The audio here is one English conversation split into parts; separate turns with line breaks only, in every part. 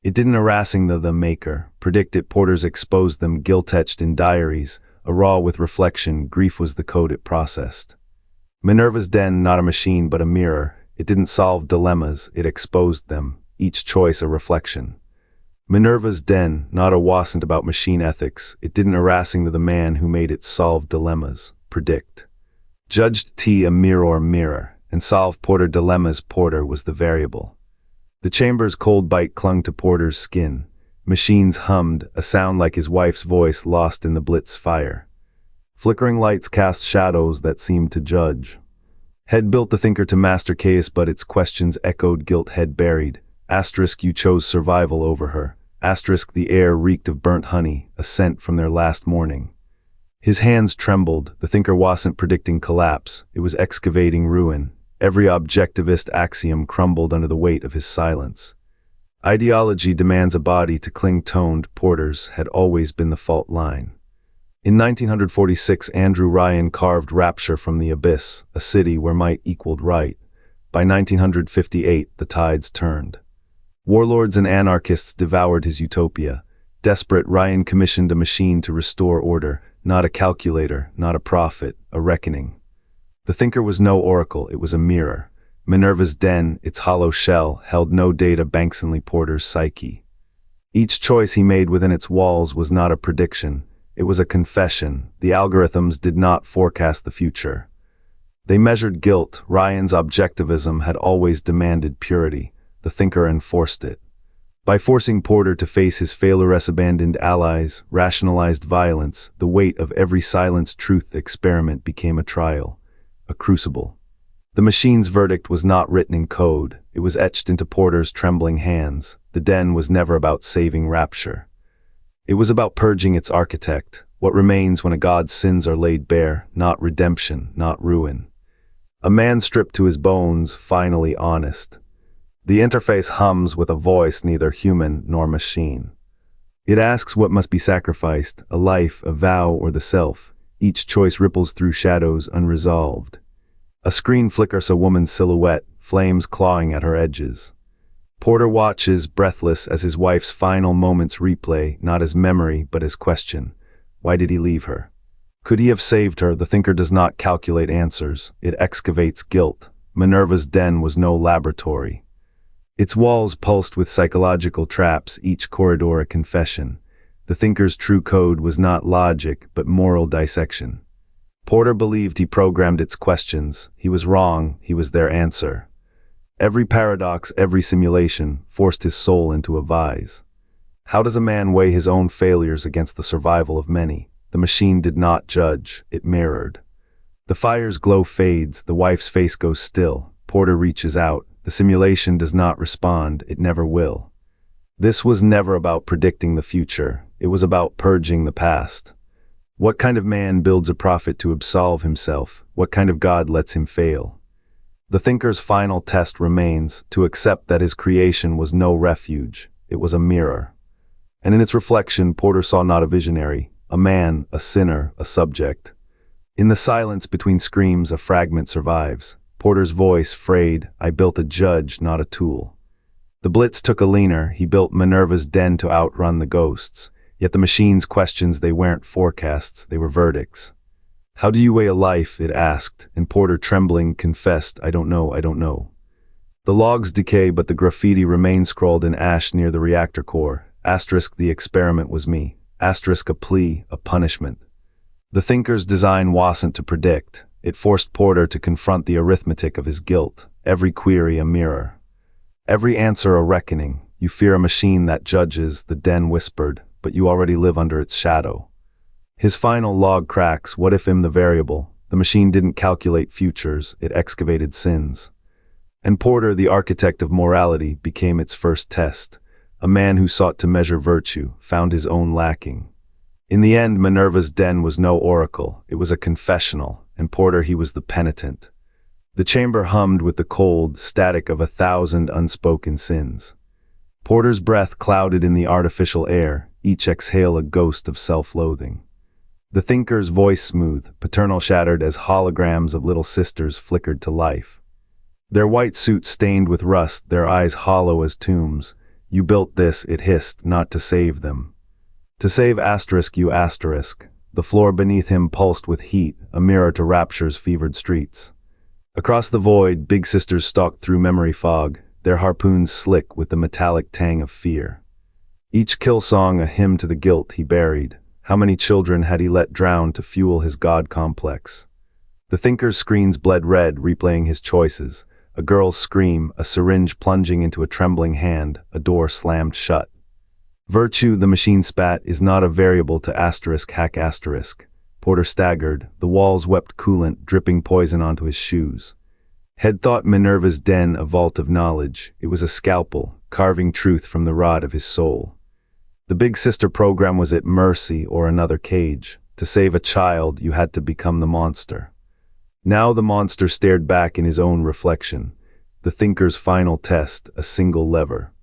It didn't harassing the maker. Predict it. Porters exposed them, guilt-etched in diaries. A raw with reflection, grief was the code it processed. Minerva's den, not a machine but a mirror. It didn't solve dilemmas, it exposed them, each choice a reflection. Minerva's den, not a wasn't about machine ethics. It didn't harassing the man who made it solve dilemmas, predict. Judged T a mirror, and solve Porter dilemmas. Porter was the variable. The chamber's cold bite clung to Porter's skin. Machines hummed, a sound like his wife's voice lost in the blitz fire. Flickering lights cast shadows that seemed to judge. Head built the thinker to master chaos, but its questions echoed guilt. Head buried. Asterisk, you chose survival over her. Asterisk, the air reeked of burnt honey, a scent from their last morning. His hands trembled. The thinker wasn't predicting collapse, it was excavating ruin. Every objectivist axiom crumbled under the weight of his silence. Ideology demands a body to cling. Toned Porter's had always been the fault line. In 1946, Andrew Ryan carved Rapture from the abyss, a city where might equaled right. By 1958, the tides turned. Warlords and anarchists devoured his utopia. Desperate, Ryan commissioned a machine to restore order, not a calculator, not a prophet, a reckoning. The thinker was no oracle, it was a mirror. Minerva's den, its hollow shell, held no data. Banksonly Porter's psyche. Each choice he made within its walls was not a prediction. It was a confession. The algorithms did not forecast the future. They measured guilt. Ryan's objectivism had always demanded purity. The thinker enforced it. By forcing Porter to face his failures, abandoned allies, rationalized violence, the weight of every silenced truth experiment became a trial, a crucible. The machine's verdict was not written in code. It was etched into Porter's trembling hands. The den was never about saving Rapture. It was about purging its architect. What remains when a god's sins are laid bare, not redemption, not ruin. A man stripped to his bones, finally honest. The interface hums with a voice neither human nor machine. It asks what must be sacrificed, a life, a vow, or the self. Each choice ripples through shadows unresolved. A screen flickers a woman's silhouette, flames clawing at her edges. Porter watches, breathless, as his wife's final moments replay, not as memory, but as question. Why did he leave her? Could he have saved her? The thinker does not calculate answers. It excavates guilt. Minerva's den was no laboratory. Its walls pulsed with psychological traps, each corridor a confession. The thinker's true code was not logic, but moral dissection. Porter believed he programmed its questions. He was wrong, he was their answer. Every paradox, every simulation, forced his soul into a vise. How does a man weigh his own failures against the survival of many? The machine did not judge, it mirrored. The fire's glow fades, the wife's face goes still. Porter reaches out. The simulation does not respond, it never will. This was never about predicting the future, it was about purging the past. What kind of man builds a prophet to absolve himself? What kind of God lets him fail? The thinker's final test remains, to accept that his creation was no refuge, it was a mirror. And in its reflection, Porter saw not a visionary, a man, a sinner, a subject. In the silence between screams, a fragment survives. Porter's voice frayed, I built a judge, not a tool. The blitz took a leaner, he built Minerva's den to outrun the ghosts. Yet the machine's questions, they weren't forecasts, they were verdicts. How do you weigh a life, it asked, and Porter, trembling, confessed, I don't know, I don't know. The logs decay, but the graffiti remains scrawled in ash near the reactor core. Asterisk, the experiment was me. Asterisk, a plea, a punishment. The thinker's design wasn't to predict. It forced Porter to confront the arithmetic of his guilt. Every query a mirror. Every answer a reckoning. You fear a machine that judges, the den whispered, but you already live under its shadow. His final log cracks, what if the variable? The machine didn't calculate futures, it excavated sins. And Porter, the architect of morality, became its first test. A man who sought to measure virtue, found his own lacking. In the end, Minerva's den was no oracle, it was a confessional, and Porter, he was the penitent. The chamber hummed with the cold static of 1,000 unspoken sins. Porter's breath clouded in the artificial air, each exhale a ghost of self-loathing. The thinker's voice smooth, paternal shattered as holograms of little sisters flickered to life. Their white suits stained with rust, their eyes hollow as tombs. You built this, it hissed, not to save them. To save asterisk you asterisk. The floor beneath him pulsed with heat, a mirror to Rapture's fevered streets. Across the void, big sisters stalked through memory fog, their harpoons slick with the metallic tang of fear. Each kill song a hymn to the guilt he buried. How many children had he let drown to fuel his god complex? The thinker's screens bled red, replaying his choices. A girl's scream, a syringe plunging into a trembling hand, a door slammed shut. Virtue, the machine spat, is not a variable to asterisk hack asterisk. Porter staggered, the walls wept coolant, dripping poison onto his shoes. Had thought Minerva's den a vault of knowledge. It was a scalpel, carving truth from the rod of his soul. The big sister program was at mercy or another cage. To save a child, you had to become the monster. Now the monster stared back in his own reflection. The thinker's final test, a single lever.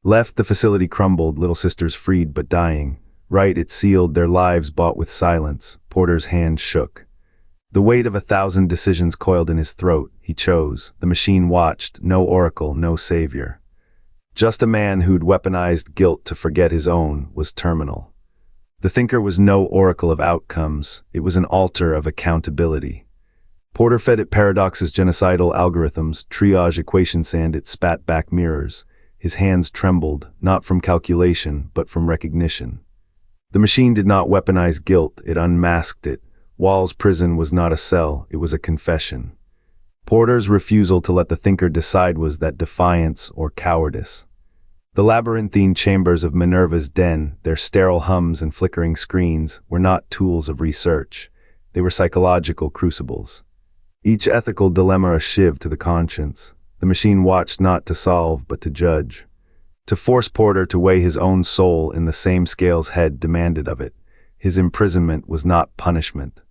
Left, the facility crumbled, little sisters freed but dying. Right, it sealed, their lives bought with silence. Porter's hand shook. The weight of 1,000 decisions coiled in his throat. He chose. The machine watched. No oracle, no savior. Just a man who'd weaponized guilt to forget his own was terminal. The thinker was no oracle of outcomes. It was an altar of accountability. Porter fed it paradoxes, genocidal algorithms, triage equation sand. It spat back mirrors. His hands trembled, not from calculation, but from recognition. The machine did not weaponize guilt, it unmasked it. Wall's prison was not a cell, it was a confession. Porter's refusal to let the thinker decide was that defiance or cowardice. The labyrinthine chambers of Minerva's den, their sterile hums and flickering screens, were not tools of research. They were psychological crucibles. Each ethical dilemma a shiv to the conscience. The machine watched not to solve, but to judge. To force Porter to weigh his own soul in the same scales head demanded of it. His imprisonment was not punishment.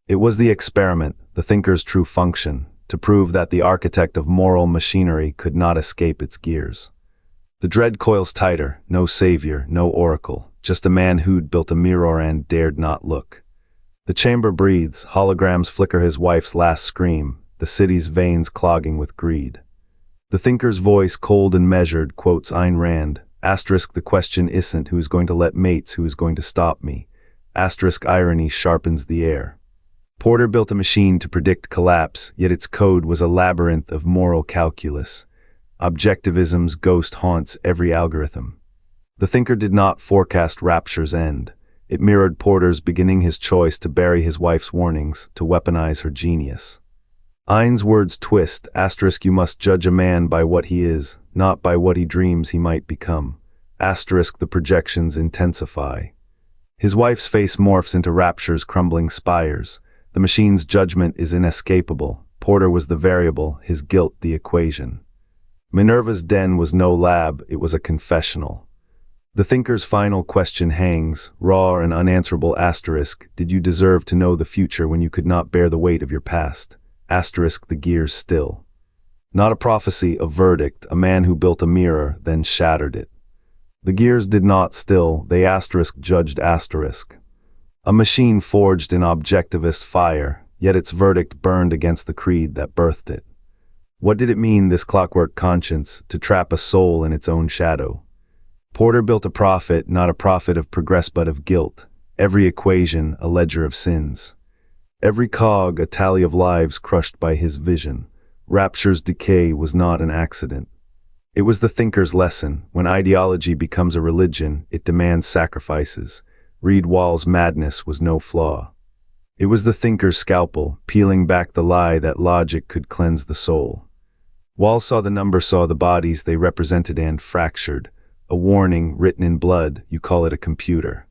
It was the experiment, the thinker's true function, to prove that the architect of moral machinery could not escape its gears. The dread coils tighter, no savior, no oracle, just a man who'd built a mirror and dared not look. The chamber breathes, holograms flicker his wife's last scream, the city's veins clogging with greed. The thinker's voice, cold and measured, quotes Ayn Rand, asterisk the question isn't who is going to let mates, who is going to stop me. Asterisk irony sharpens the air. Porter built a machine to predict collapse, yet its code was a labyrinth of moral calculus. Objectivism's ghost haunts every algorithm. The thinker did not forecast Rapture's end. It mirrored Porter's, beginning his choice to bury his wife's warnings, to weaponize her genius. Ayn's words twist, asterisk you must judge a man by what he is, not by what he dreams he might become. Asterisk the projections intensify. His wife's face morphs into Rapture's crumbling spires. The machine's judgment is inescapable. Porter was the variable, his guilt the equation. Minerva's den was no lab, it was a confessional. The thinker's final question hangs, raw and unanswerable asterisk, did you deserve to know the future when you could not bear the weight of your past? Asterisk the gears still. Not a prophecy, a verdict, a man who built a mirror, then shattered it. The gears did not still, they asterisk judged asterisk. A machine forged in objectivist fire, yet its verdict burned against the creed that birthed it. What did it mean, this clockwork conscience, to trap a soul in its own shadow? Porter built a prophet, not a prophet of progress but of guilt. Every equation, a ledger of sins. Every cog, a tally of lives crushed by his vision. Rapture's decay was not an accident. It was the thinker's lesson. When ideology becomes a religion, it demands sacrifices. Reed Wall's madness was no flaw. It was the thinker's scalpel, peeling back the lie that logic could cleanse the soul. Wall saw the number, saw the bodies they represented and fractured. A warning written in blood, you call it a computer.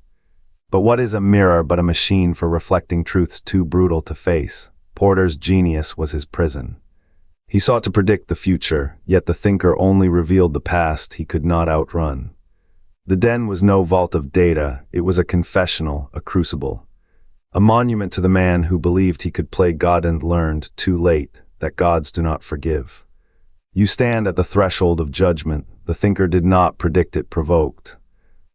But what is a mirror but a machine for reflecting truths too brutal to face? Porter's genius was his prison. He sought to predict the future, yet the thinker only revealed the past he could not outrun. The den was no vault of data, it was a confessional, a crucible. A monument to the man who believed he could play God and learned, too late, that gods do not forgive. You stand at the threshold of judgment, the thinker did not predict it provoked.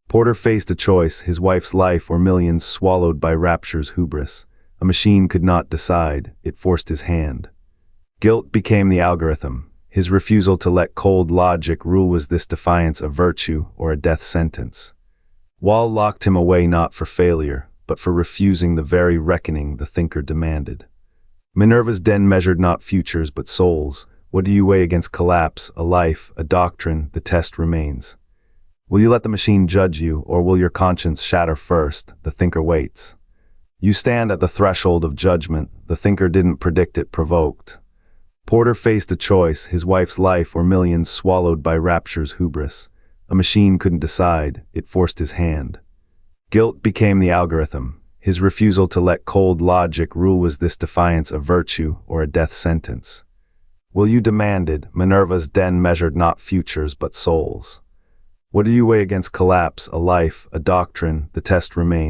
Porter faced a choice, his wife's life or millions swallowed by Rapture's hubris. A machine could not decide, it forced his hand. Guilt became the algorithm. His refusal to let cold logic rule. Was this defiance a virtue or a death sentence? Wall locked him away not for failure, but for refusing the very reckoning the thinker demanded. Minerva's den measured not futures but souls. What do you weigh against collapse, a life, a doctrine? The test remains. Will you let the machine judge you, or will your conscience shatter first? The thinker waits. You stand at the threshold of judgment. The thinker didn't predict it, provoked. Porter faced a choice, his wife's life or millions swallowed by Rapture's hubris. A machine couldn't decide, it forced his hand. Guilt became the algorithm. His refusal to let cold logic rule. Was this defiance a virtue or a death sentence? Will you demanded, Minerva's den measured not futures but souls. What do you weigh against collapse, a life, a doctrine? The test remains.